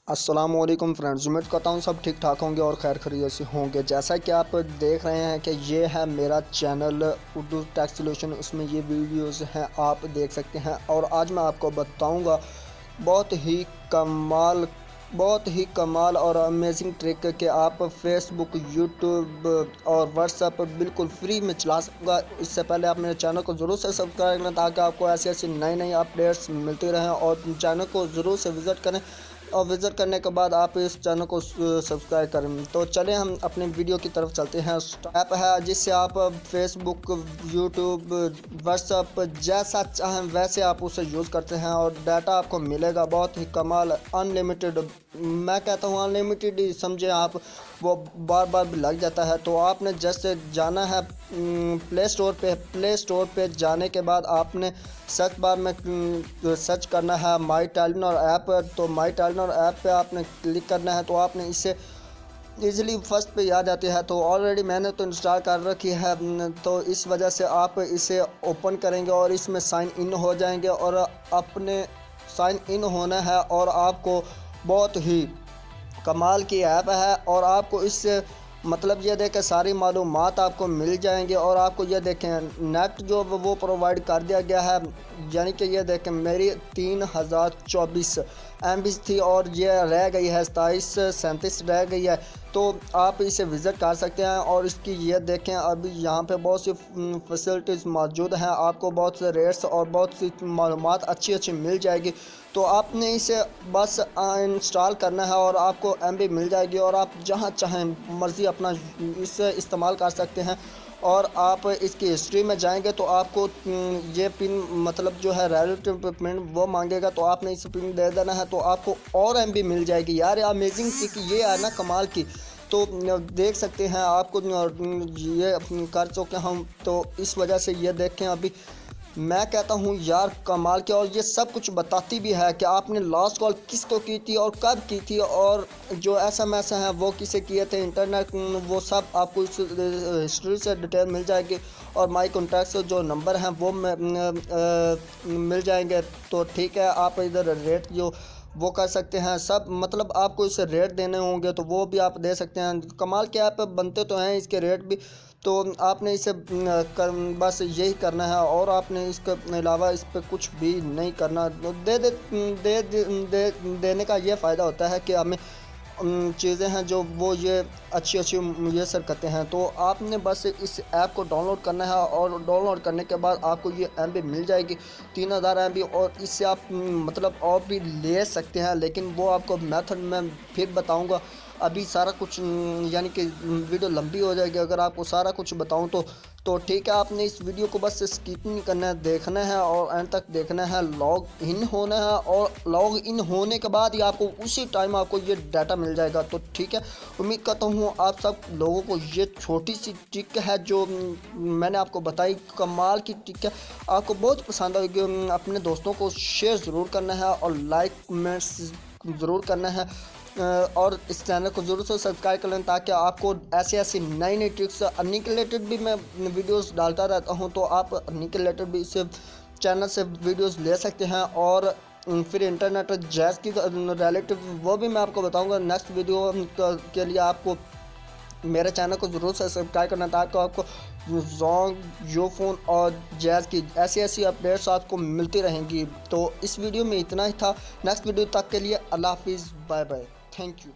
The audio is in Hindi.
अस्सलामुअलैकुम फ्रेंड्स, उम्मीद करता हूँ सब ठीक ठाक होंगे और खैर खैरियत से होंगे। जैसा कि आप देख रहे हैं कि ये है मेरा चैनल उर्दू टेक सॉल्यूशन। उसमें ये वीडियोस हैं, आप देख सकते हैं। और आज मैं आपको बताऊंगा बहुत ही कमाल और अमेजिंग ट्रिक कि आप फेसबुक, यूट्यूब और व्हाट्सएप बिल्कुल फ्री में चला सकूँगा। इससे पहले आप मेरे चैनल को ज़रूर से सब्सक्राइब करें ताकि आपको ऐसी ऐसी नई नई अपडेट्स मिलती रहें, और चैनल को ज़रूर से विज़िट करें। और विज़िट करने के बाद आप इस चैनल को सब्सक्राइब करें। तो चलें हम अपने वीडियो की तरफ चलते हैं। ऐप है जिससे आप फेसबुक, यूट्यूब, व्हाट्सएप जैसा चाहें वैसे आप उसे यूज़ करते हैं और डाटा आपको मिलेगा बहुत ही कमाल, अनलिमिटेड। मैं कहता हूँ अनलिमिटेड ही समझे आप, वो बार बार भी लग जाता है। तो आपने जैसे जाना है प्ले स्टोर पे जाने के बाद आपने सर्च बार में सर्च करना है माई टेलीनॉर ऐप। तो माई टेलीनॉर ऐप पे आपने क्लिक करना है। तो आपने इसे ईज़िली फर्स्ट पे आ जाती है। तो ऑलरेडी मैंने तो इंस्टॉल कर रखी है, तो इस वजह से आप इसे ओपन करेंगे और इसमें साइन इन हो जाएंगे और अपने साइन इन होना है। और आपको बहुत ही कमाल की ऐप है और आपको इससे मतलब ये देखें सारी मालूमात आपको मिल जाएंगे। और आपको ये देखें नेट जो वो प्रोवाइड कर दिया गया है, यानी कि ये देखें मेरी 3024 MB थी और ये रह गई है 2737 रह गई है। तो आप इसे विज़िट कर सकते हैं। और इसकी ये देखें अभी यहाँ पे बहुत सी फैसिलिटीज़ मौजूद हैं, आपको बहुत से रेट्स और बहुत सी मालूमात अच्छी मिल जाएगी। तो आपने इसे बस इंस्टॉल करना है और आपको MB मिल जाएगी और आप जहाँ चाहें मर्ज़ी अपना इसे इस्तेमाल कर सकते हैं। और आप इसकी हिस्ट्री में जाएंगे तो आपको ये पिन मतलब जो है रिलेटिव पिन वो मांगेगा, तो आपने इस पिन दे देना है तो आपको और MB मिल जाएगी। यार अमेजिंग ट्रिक ये है ना, कमाल की। तो देख सकते हैं आपको ये कर चुके हम। तो इस वजह से ये देखें अभी मैं कहता हूँ यार कमाल के। और ये सब कुछ बताती भी है कि आपने लास्ट कॉल किसको की थी और कब की थी, और जो SMS हैं वो किसे किए थे, इंटरनेट वो सब आपको इस हिस्ट्री से डिटेल मिल जाएगी। और माई कॉन्टैक्ट से जो नंबर हैं वो मिल जाएंगे। तो ठीक है, आप इधर रेट जो वो कर सकते हैं सब, मतलब आपको इसे रेट देने होंगे तो वो भी आप दे सकते हैं। कमाल के ऐप बनते तो हैं इसके रेट भी। तो आपने इसे बस यही करना है और आपने इसके अलावा इस पर कुछ भी नहीं करना। देने का ये फ़ायदा होता है कि हमें चीज़ें हैं जो वो ये अच्छी मुयसर करते हैं। तो आपने बस इस ऐप को डाउनलोड करना है और डाउनलोड करने के बाद आपको ये MB मिल जाएगी 3000 MB। और इससे आप मतलब और भी ले सकते हैं, लेकिन वो आपको मेथड में फिर बताऊंगा। अभी सारा कुछ यानी कि वीडियो लंबी हो जाएगी अगर आपको सारा कुछ बताऊं तो ठीक है। आपने इस वीडियो को बस स्किप नहीं करना है, देखना है और एंड तक देखना है। लॉग इन होना है और लॉग इन होने के बाद ही आपको उसी टाइम आपको ये डाटा मिल जाएगा। तो ठीक है, उम्मीद करता हूँ आप सब लोगों को ये छोटी सी ट्रिक है जो मैंने आपको बताई, कमाल की ट्रिक है, आपको बहुत पसंद आएगी। अपने दोस्तों को शेयर ज़रूर करना है और लाइक में ज़रूर करना है। और इस चैनल को ज़रूर से सब्सक्राइब कर लें ताकि आपको ऐसी नई ट्रिक्स अर्निंग के रिलेटेड भी मैं वीडियोस डालता रहता हूं। तो आप अर्निंग के रिलेटेड भी इस चैनल से वीडियोस ले सकते हैं। और फिर इंटरनेट जैज़ की रिलेटिव वो भी मैं आपको बताऊंगा नेक्स्ट वीडियो के लिए। आपको मेरे चैनल को ज़रूर से सब्सक्राइब करना ताकि आपको ज़ोंग, यूफोन और जैज़ की ऐसी अपडेट्स आपको मिलती रहेंगी। तो इस वीडियो में इतना ही था। नेक्स्ट वीडियो तक के लिए अल्लाह हाफिज़, बाय बाय, थैंक यू।